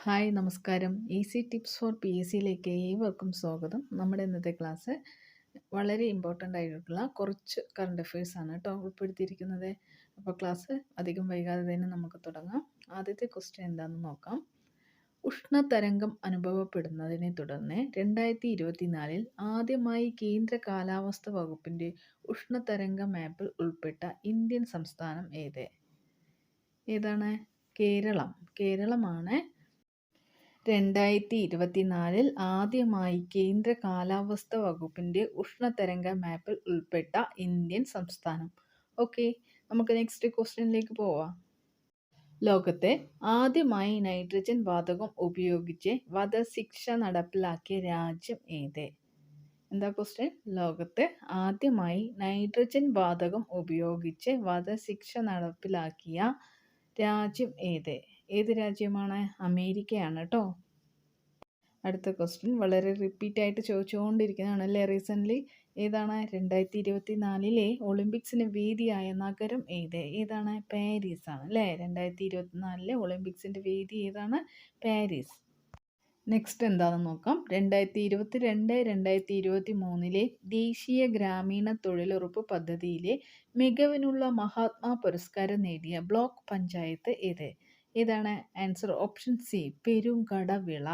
Hi നമസ്കാരം. Easy tips for P S സിയിലേക്ക് ഏവർക്കും സ്വാഗതം. നമ്മുടെ ഇന്നത്തെ ക്ലാസ് വളരെ ഇമ്പോർട്ടൻ്റ് ആയിട്ടുള്ള കുറച്ച് കറണ്ട് അഫയേഴ്സാണ് കേട്ടോ ഉൾപ്പെടുത്തിയിരിക്കുന്നത്. അപ്പോൾ ക്ലാസ് അധികം വൈകാതെ തന്നെ നമുക്ക് തുടങ്ങാം. ആദ്യത്തെ ക്വസ്റ്റ്യൻ എന്താണെന്ന് നോക്കാം. ഉഷ്ണതരംഗം അനുഭവപ്പെടുന്നതിനെ തുടർന്ന് 2024 ആദ്യമായി കേന്ദ്ര കാലാവസ്ഥ വകുപ്പിൻ്റെ ഉഷ്ണതരംഗ മാപ്പിൽ ഉൾപ്പെട്ട ഇന്ത്യൻ സംസ്ഥാനം ഏതാണ്? കേരളമാണ് 2024 ആദ്യമായി കേന്ദ്ര കാലാവസ്ഥ വകുപ്പിൻ്റെ ഉഷ്ണതരംഗ മാപ്പിൽ ഉൾപ്പെട്ട ഇന്ത്യൻ സംസ്ഥാനം. ഓക്കെ, നമുക്ക് നെക്സ്റ്റ് ക്വസ്റ്റ്യനിലേക്ക് പോവാം. ലോകത്തെ ആദ്യമായി നൈട്രജൻ വാതകം ഉപയോഗിച്ച് വധശിക്ഷ നടപ്പിലാക്കിയ രാജ്യം ഏത്? എന്താ ക്വസ്റ്റ്യൻ? ലോകത്തെ ആദ്യമായി നൈട്രജൻ വാതകം ഉപയോഗിച്ച് വധശിക്ഷ നടപ്പിലാക്കിയ രാജ്യം ഏത് രാജ്യമാണ്? അമേരിക്കയാണ് കേട്ടോ. അടുത്ത ക്വസ്റ്റ്യൻ വളരെ റിപ്പീറ്റായിട്ട് ചോദിച്ചുകൊണ്ടിരിക്കുന്നതാണല്ലേ റീസെൻ്റ്ലി. ഏതാണ്? 2024 ഒളിമ്പിക്സിന് വേദിയായ നഗരം ഏതാണ്? പാരീസ് ആണ് അല്ലേ. 2024 ഒളിമ്പിക്സിൻ്റെ വേദി ഏതാണ്? പാരീസ്. നെക്സ്റ്റ് എന്താണെന്ന് നോക്കാം. 2022-2023 ദേശീയ ഗ്രാമീണ തൊഴിലുറപ്പ് പദ്ധതിയിലെ മികവിനുള്ള മഹാത്മാ പുരസ്കാരം നേടിയ ബ്ലോക്ക് പഞ്ചായത്ത് ഏതാണ്? Answer option C, Perumkadavila.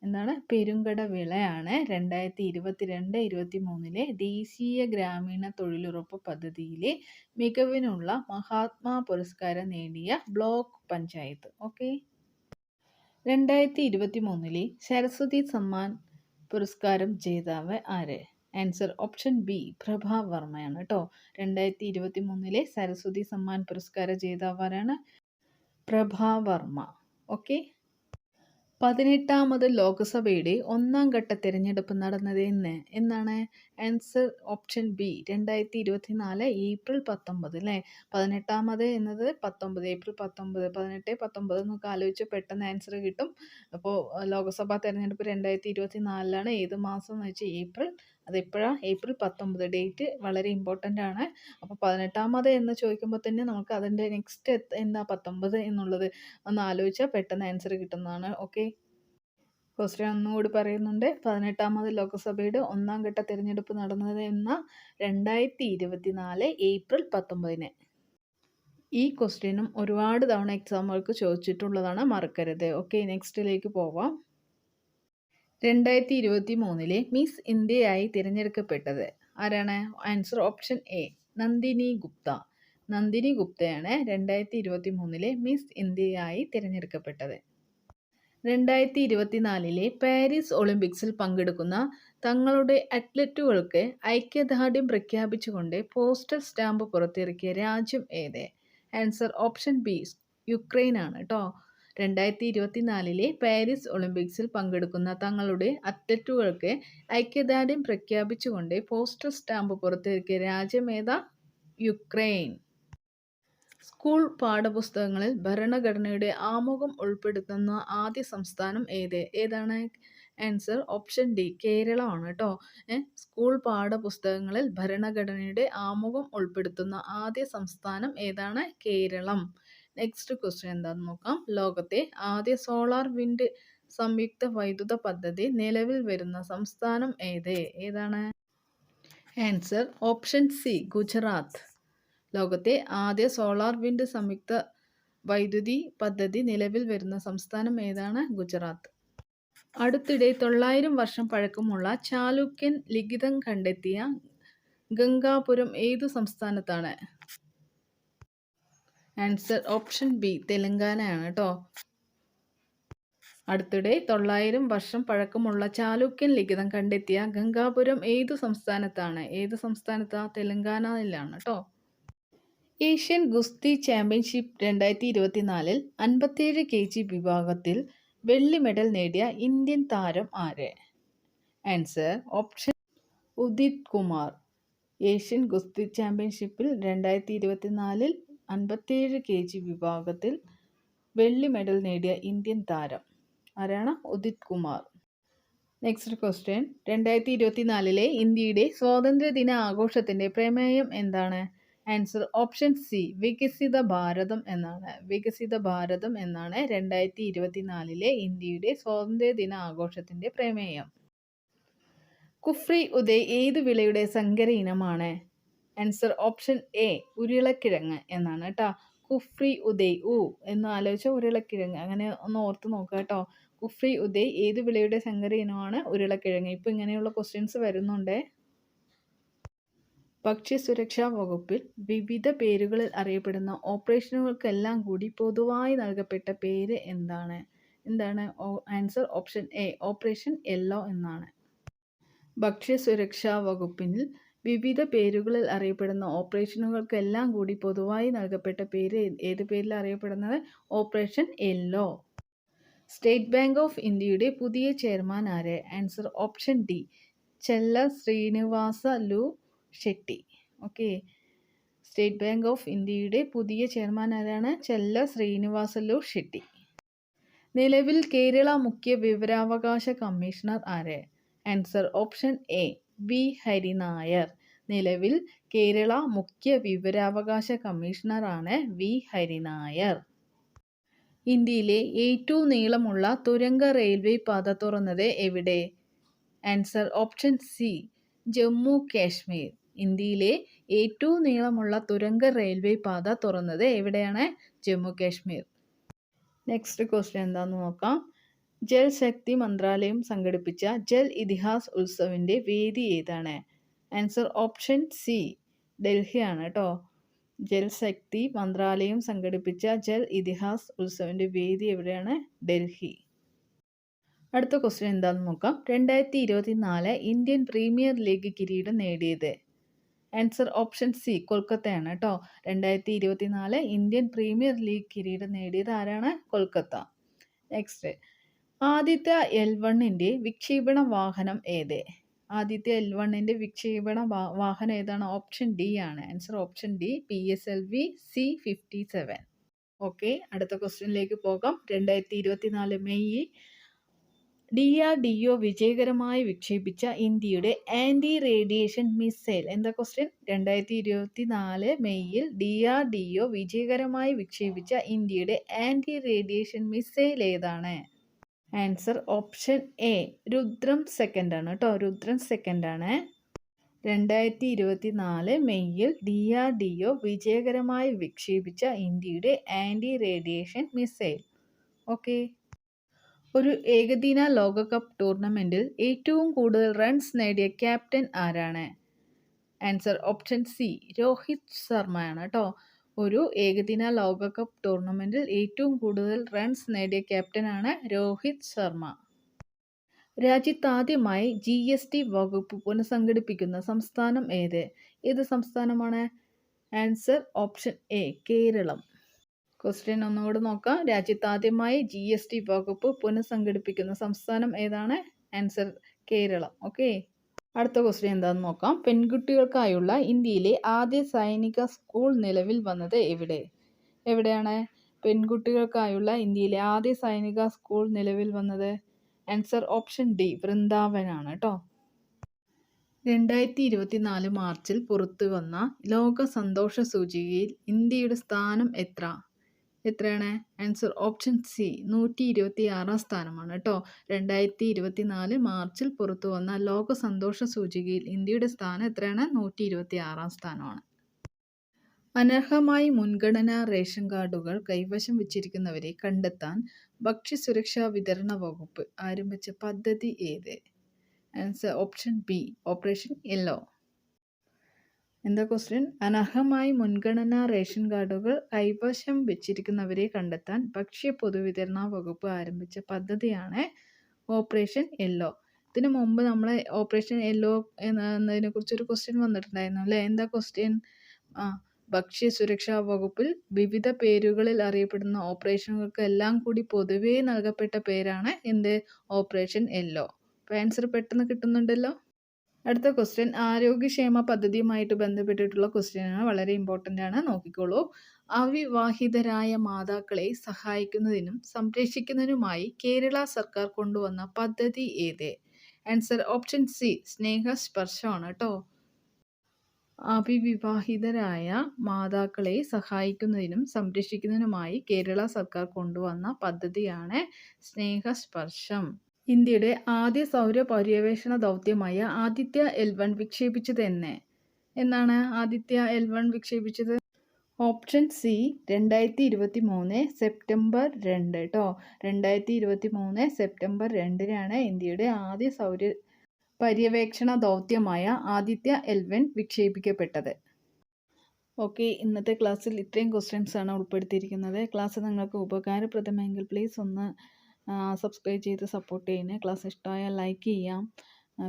എന്താണ്? പെരുങ്കടവിളയാണ് 2022-2023 ദേശീയ ഗ്രാമീണ തൊഴിലുറപ്പ് പദ്ധതിയിലെ മികവിനുള്ള മഹാത്മാ പുരസ്കാരം നേടിയ ബ്ലോക്ക് പഞ്ചായത്ത്. ഓക്കെ. 2023 സരസ്വതി സമ്മാൻ പുരസ്കാരം ജേതാവ് ആര്? ആൻസർ ഓപ്ഷൻ ബി, പ്രഭാ വർമ്മയാണ് കേട്ടോ. 2023 സരസ്വതി സമ്മാൻ പുരസ്കാര ജേതാവാരാണ്? പ്രഭാ വർമ്മ. ഓക്കെ. 18ാമത് ലോക്സഭയുടെ 1ാം ഘട്ട തിരഞ്ഞെടുപ്പ് നടന്നത് എന്നാണ്? ആൻസർ ഓപ്ഷൻ ബി, 2024 ഏപ്രിൽ 19 അല്ലേ. 18ാമത് എന്നത് 19, ഏപ്രിൽ 19, 18, 19 എന്നൊക്കെ ആലോചിച്ച് പെട്ടെന്ന് ആൻസർ കിട്ടും. അപ്പോൾ ലോക്സഭാ തിരഞ്ഞെടുപ്പ് 2024 ഏത് മാസം എന്ന് വെച്ചാൽ ഏപ്രിൽ. അതെപ്പോഴാണ്? ഏപ്രിൽ 19. ഡേറ്റ് വളരെ ഇമ്പോർട്ടൻ്റ് ആണ്. അപ്പോൾ 18ാമത് എന്ന് ചോദിക്കുമ്പോൾ തന്നെ നമുക്ക് അതിൻ്റെ നെക്സ്റ്റ് എന്താ 19 എന്നുള്ളത് ഒന്ന് ആലോചിച്ചാൽ പെട്ടെന്ന് ആൻസർ കിട്ടുന്നതാണ്. ഓക്കെ. ക്വസ്റ്റ്യൻ ഒന്നുകൂടി പറയുന്നുണ്ട്. 18ാമത് ലോക്സഭയുടെ 1ാം ഘട്ട തിരഞ്ഞെടുപ്പ് നടന്നത് 2024 ഏപ്രിൽ 19. ഈ ക്വസ്റ്റ്യനും ഒരുപാട് തവണ എക്സാമുകൾക്ക് ചോദിച്ചിട്ടുള്ളതാണ്, മറക്കരുത്. ഓക്കെ, നെക്സ്റ്റിലേക്ക് പോവാം. 2023 മിസ് ഇന്ത്യയായി തിരഞ്ഞെടുക്കപ്പെട്ടത് ആരാണ്? Answer option A, Nandini Gupta. Nandini ഗുപ്തയാണ് 2023 മിസ് ഇന്ത്യയായി തിരഞ്ഞെടുക്കപ്പെട്ടത്. 2024 പാരീസ് ഒളിമ്പിക്സിൽ പങ്കെടുക്കുന്ന തങ്ങളുടെ അത്ലറ്റുകൾക്ക് ഐക്യദാർഢ്യം പ്രഖ്യാപിച്ചുകൊണ്ട് പോസ്റ്റൽ സ്റ്റാമ്പ് പുറത്തിറക്കിയ രാജ്യം ഏത്? ആൻസർ ഓപ്ഷൻ ബി, യുക്രൈൻ ആണ് കേട്ടോ. 2024 പാരീസ് ഒളിമ്പിക്സിൽ പങ്കെടുക്കുന്ന തങ്ങളുടെ അത്ലറ്റുകൾക്ക് ഐക്യദാർഢ്യം പ്രഖ്യാപിച്ചുകൊണ്ട് പോസ്റ്റൽ സ്റ്റാമ്പ് പുറത്തിറക്കിയ രാജ്യം ഏതാ? യുക്രൈൻ. സ്കൂൾ പാഠപുസ്തകങ്ങളിൽ ഭരണഘടനയുടെ ആമുഖം ഉൾപ്പെടുത്തുന്ന ആദ്യ സംസ്ഥാനം ഏതാണ്? ആൻസർ ഓപ്ഷൻ ഡി, കേരളമാണ് കേട്ടോ. സ്കൂൾ പാഠപുസ്തകങ്ങളിൽ ഭരണഘടനയുടെ ആമുഖം ഉൾപ്പെടുത്തുന്ന ആദ്യ സംസ്ഥാനം ഏതാണ്? കേരളം. നെക്സ്റ്റ് ക്വസ്റ്റ്യൻ എന്താണെന്ന് നോക്കാം. ലോകത്തെ ആദ്യ സോളാർ വിൻഡ് സംയുക്ത വൈദ്യുത പദ്ധതി നിലവിൽ വരുന്ന സംസ്ഥാനം ഏതാണ്? Answer option C, Gujarat. ലോകത്തെ ആദ്യ സോളാർ വിൻഡ് സംയുക്ത വൈദ്യുതി പദ്ധതി നിലവിൽ വരുന്ന സംസ്ഥാനം ഏതാണ്? ഗുജറാത്ത്. അടുത്തിടെ 900 വർഷം പഴക്കമുള്ള ചാലുക്യൻ ലിഖിതം കണ്ടെത്തിയ ഗംഗാപുരം ഏതു സംസ്ഥാനത്താണ്? ആൻസർ ഓപ്ഷൻ ബി, തെലങ്കാനയാണ് കേട്ടോ. അടുത്തിടെ 900 വർഷം പഴക്കമുള്ള ചാലുക്യൻ ലിഖിതം കണ്ടെത്തിയ ഗംഗാപുരം ഏതു സംസ്ഥാനത്താണ്? തെലങ്കാനയിലാണ് കേട്ടോ. ഏഷ്യൻ ഗുസ്തി ചാമ്പ്യൻഷിപ്പ് 2024 57 kg വിഭാഗത്തിൽ വെള്ളി മെഡൽ നേടിയ ഇന്ത്യൻ താരം ആര്? Answer option Udit Kumar. Asian ഗുസ്തി ചാമ്പ്യൻഷിപ്പിൽ 2024 57 kg വിഭാഗത്തിൽ വെള്ളി മെഡൽ നേടിയ ഇന്ത്യൻ താരം ആരാണ്? ഉദിത് കുമാർ. Next question. 2024 ഇന്ത്യയുടെ സ്വാതന്ത്ര്യദിന ആഘോഷത്തിൻ്റെ പ്രമേയം എന്താണ്? ആൻസർ ഓപ്ഷൻ സി വികസിത ഭാരതം എന്നാണ്. വികസിത ഭാരതം എന്നാണ് 2024 ഇന്ത്യയുടെ സ്വാതന്ത്ര്യദിന ആഘോഷത്തിന്റെ പ്രമേയം. കുഫ്രി ഉദയ് ഏത് വിളയുടെ സങ്കര ഇനമാണ്? ആൻസർ ഓപ്ഷൻ എ ഉരുളക്കിഴങ്ങ് എന്നാണ് കേട്ടോ. കുഫ്രി ഉദയ് എന്ന് ആലോചിച്ച ഉരുളക്കിഴങ്ങ്, അങ്ങനെ ഒന്ന് ഓർത്ത് നോക്കുക കേട്ടോ. കുഫ്രി ഉദയ് ഏത് വിളയുടെ സങ്കര ഇനമാണ്? ഉരുളക്കിഴങ്ങ്. ഇപ്പം ഇങ്ങനെയുള്ള ക്വസ്റ്റ്യൻസ് വരുന്നുണ്ട്. ഭക്ഷ്യസുരക്ഷാ വകുപ്പിൽ വിവിധ പേരുകളിൽ അറിയപ്പെടുന്ന ഓപ്പറേഷനുകൾക്കെല്ലാം കൂടി പൊതുവായി നൽകപ്പെട്ട പേര് എന്താണ്? Answer option A operation yellow എന്നാണ്. ഭക്ഷ്യസുരക്ഷാ വകുപ്പിൽ വിവിധ പേരുകളിൽ അറിയപ്പെടുന്ന ഓപ്പറേഷനുകൾക്കെല്ലാം കൂടി പൊതുവായി നൽകപ്പെട്ട പേര് ഏത് പേരിൽ അറിയപ്പെടുന്നത്? Operation yellow. State bank of ഇന്ത്യയുടെ പുതിയ ചെയർമാൻ ആര്? ആൻസർ ഓപ്ഷൻ ഡി ചെല്ല Srinivasulu Shetty. Okay, state bank of ഇന്ത്യയുടെ പുതിയ ചെയർമാൻ ആരാണ്? ചെല്ല ശ്രീനിവാസലു ഷെട്ടി. നിലവിൽ കേരള മുഖ്യ വിവരാവകാശ കമ്മീഷണർ ആര്? Answer option A V Hari Nair. നിലവിൽ കേരള മുഖ്യ വിവരാവകാശ കമ്മീഷണറാണ് വി ഹരിനായർ. ഇന്ത്യയിലെ ഏറ്റവും നീളമുള്ള തുരങ്ക റെയിൽവേ പാത തുറന്നത് എവിടെ? Answer option C Jammu Kashmir. ഇന്ത്യയിലെ ഏറ്റവും നീളമുള്ള തുരങ്ക റെയിൽവേ പാത തുറന്നത് എവിടെയാണ്? ജമ്മു കാശ്മീർ. നെക്സ്റ്റ് ക്വസ്റ്റ്യൻ എന്താന്ന് നോക്കാം. ജൽ ശക്തി മന്ത്രാലയം സംഘടിപ്പിച്ച ജൽ ഇതിഹാസ് ഉത്സവിന്റെ വേദി ഏതാണ്? ആൻസർ ഓപ്ഷൻ സി ഡൽഹിയാണ് കേട്ടോ. ജൽ ശക്തി മന്ത്രാലയം സംഘടിപ്പിച്ച ജൽ ഇതിഹാസ് ഉത്സവിന്റെ വേദി എവിടെയാണ്? ഡൽഹി. അടുത്ത ക്വസ്റ്റ്യൻ എന്താണെന്ന് നോക്കാം. 2024 ഇന്ത്യൻ പ്രീമിയർ ലീഗ് കിരീടം നേടിയത്? ആൻസർ ഓപ്ഷൻ സി കൊൽക്കത്തയാണ് കേട്ടോ. 2024 ഇന്ത്യൻ പ്രീമിയർ ലീഗ് കിരീടം നേടിയത് ആരാണ്? കൊൽക്കത്ത. നെക്സ്റ്റ്, ആദിത്യ L1ന്റെ വിക്ഷേപണ വാഹനം ഏത്? ആദിത്യ L1ന്റെ വിക്ഷേപണ വാഹനം ഏതാണ്? ഓപ്ഷൻ ഡി ആണ്. Answer option D PSLV C-57. Okay, അടുത്ത ക്വസ്റ്റ്യനിലേക്ക് പോകാം. 2024 മെയ് DRDO വിജയകരമായി വിക്ഷേപിച്ച ഇന്ത്യയുടെ ആന്റി റേഡിയേഷൻ മിസൈൽ. എന്താ ക്വസ്റ്റ്യൻ? 2024 മെയ്യിൽ DRDO വിജയകരമായി വിക്ഷേപിച്ച ഇന്ത്യയുടെ ആന്റി റേഡിയേഷൻ മിസൈൽ ഏതാണ്? Answer option A Rudram second ആണ് കേട്ടോ. രുദ്രം സെക്കൻഡ് ആണ്. 2024 മെയ്യിൽ DRDO വിജയകരമായി വിക്ഷേപിച്ച ഇന്ത്യയുടെ ആന്റി റേഡിയേഷൻ മിസൈൽ. ഓക്കെ, ഒരു ഏകദിന ലോകകപ്പ് ടൂർണമെന്റിൽ ഏറ്റവും കൂടുതൽ റൺസ് നേടിയ ക്യാപ്റ്റൻ ആരാണ്? ആൻസർ ഓപ്ഷൻ സി രോഹിത് ശർമ്മയാണ് കേട്ടോ. ഒരു ഏകദിന ലോകകപ്പ് ടൂർണമെന്റിൽ ഏറ്റവും കൂടുതൽ റൺസ് നേടിയ ക്യാപ്റ്റനാണ് രോഹിത് ശർമ്മ. രാജ്യത്താദ്യമായി GST വകുപ്പ് പുനഃസംഘടിപ്പിക്കുന്ന സംസ്ഥാനം ഏത്? ഏത് സംസ്ഥാനമാണ്? Answer option A Kerala. Question ഒന്നുകൂടെ നോക്കാം. രാജ്യത്താദ്യമായി GST വകുപ്പ് പുനഃസംഘടിപ്പിക്കുന്ന സംസ്ഥാനം ഏതാണ്? ആൻസർ കേരളം. ഓക്കെ, അടുത്ത ക്വസ്റ്റ്യൻ എന്താണെന്ന് നോക്കാം. പെൺകുട്ടികൾക്കായുള്ള ഇന്ത്യയിലെ ആദ്യ സൈനിക സ്കൂൾ നിലവിൽ വന്നത് എവിടെയാണ്? പെൺകുട്ടികൾക്കായുള്ള ഇന്ത്യയിലെ ആദ്യ സൈനിക സ്കൂൾ നിലവിൽ വന്നത്? ആൻസർ ഓപ്ഷൻ ഡി വൃന്ദാവനാണ് കേട്ടോ. 2024 മാർച്ചിൽ പുറത്തു വന്ന ലോക സന്തോഷ സൂചികയിൽ ഇന്ത്യയുടെ സ്ഥാനം എത്രയാണ്? ആൻസർ ഓപ്ഷൻ സി 126 സ്ഥാനമാണ് കേട്ടോ. 2024 മാർച്ചിൽ പുറത്തു വന്ന ലോക സന്തോഷ സൂചികയിൽ ഇന്ത്യയുടെ സ്ഥാനം എത്രയാണ്? 126 സ്ഥാനമാണ്. അനർഹമായി മുൻഗണനാ റേഷൻ കാർഡുകൾ കൈവശം വച്ചിരിക്കുന്നവരെ കണ്ടെത്താൻ ഭക്ഷ്യസുരക്ഷാ വിതരണ വകുപ്പ് ആരംഭിച്ച പദ്ധതി ഏത്? Answer option B operation yellow. എന്താ ക്വസ്റ്റ്യൻ? അനർഹമായി മുൻഗണനാ റേഷൻ കാർഡുകൾ കൈവശം വെച്ചിരിക്കുന്നവരെ കണ്ടെത്താൻ ഭക്ഷ്യ പൊതുവിതരണ വകുപ്പ് ആരംഭിച്ച പദ്ധതിയാണ് ഓപ്പറേഷൻ യെല്ലോ. ഇതിനു മുമ്പ് നമ്മൾ ഓപ്പറേഷൻ യെല്ലോ എന്നതിനെ കുറിച്ചൊരു ക്വസ്റ്റ്യൻ വന്നിട്ടുണ്ടായിരുന്നു അല്ലേ? എന്താ ക്വസ്റ്റ്യൻ? ഭക്ഷ്യസുരക്ഷാ വകുപ്പിൽ വിവിധ പേരുകളിൽ അറിയപ്പെടുന്ന ഓപ്പറേഷനുകൾക്ക് എല്ലാം കൂടി പൊതുവേ നൽകപ്പെട്ട പേരാണ് എന്ത്? Operation yellow. അപ്പോൾ ആൻസർ പെട്ടെന്ന് കിട്ടുന്നുണ്ടല്ലോ. അടുത്ത ക്വസ്റ്റ്യൻ ആരോഗ്യക്ഷേമ പദ്ധതിയുമായിട്ട് ബന്ധപ്പെട്ടിട്ടുള്ള ക്വസ്റ്റ്യനാണ്. വളരെ ഇമ്പോർട്ടൻ്റ് ആണ്, നോക്കിക്കോളൂ. അവിവാഹിതരായ മാതാക്കളെ സഹായിക്കുന്നതിനും സംരക്ഷിക്കുന്നതിനുമായി കേരള സർക്കാർ കൊണ്ടുവന്ന പദ്ധതി ഏത്? ആൻസർ ഓപ്ഷൻ സി സ്നേഹസ്പർശമാണ് കേട്ടോ. അവിവാഹിതരായ മാതാക്കളെ സഹായിക്കുന്നതിനും സംരക്ഷിക്കുന്നതിനുമായി കേരള സർക്കാർ കൊണ്ടുവന്ന പദ്ധതിയാണ് സ്നേഹസ്പർശം. ഇന്ത്യയുടെ ആദ്യ സൗര പര്യവേഷണ ദൗത്യമായ ആദിത്യ L1 വിക്ഷേപിച്ചത് എന്നാണ് ആദിത്യ L1 വിക്ഷേപിച്ചത്? ഓപ്ഷൻ സി 2023 സെപ്റ്റംബർ 2 കേട്ടോ. 2023 സെപ്റ്റംബർ 2-നാണ് ഇന്ത്യയുടെ ആദ്യ സൗര പര്യവേക്ഷണ ദൗത്യമായ ആദിത്യ L1 വിക്ഷേപിക്കപ്പെട്ടത്. ഓക്കെ, ഇന്നത്തെ ക്ലാസ്സിൽ ഇത്രയും ക്വസ്റ്റ്യൻസ് ആണ് ഉൾപ്പെടുത്തിയിരിക്കുന്നത്. ക്ലാസ് നിങ്ങൾക്ക് ഉപകാരപ്രദമെങ്കിൽ പ്ലീസ് ഒന്ന് സബ്സ്ക്രൈബ് ചെയ്ത് സപ്പോർട്ട് ചെയ്യണേ. ക്ലാസ് ഇഷ്ടമായാൽ ലൈക്ക് ചെയ്യാം.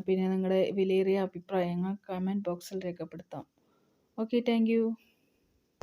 പിന്നെ നിങ്ങളുടെ വിലയേറിയ അഭിപ്രായങ്ങൾ കമൻറ്റ് ബോക്സിൽ രേഖപ്പെടുത്താം. Okay, thank you.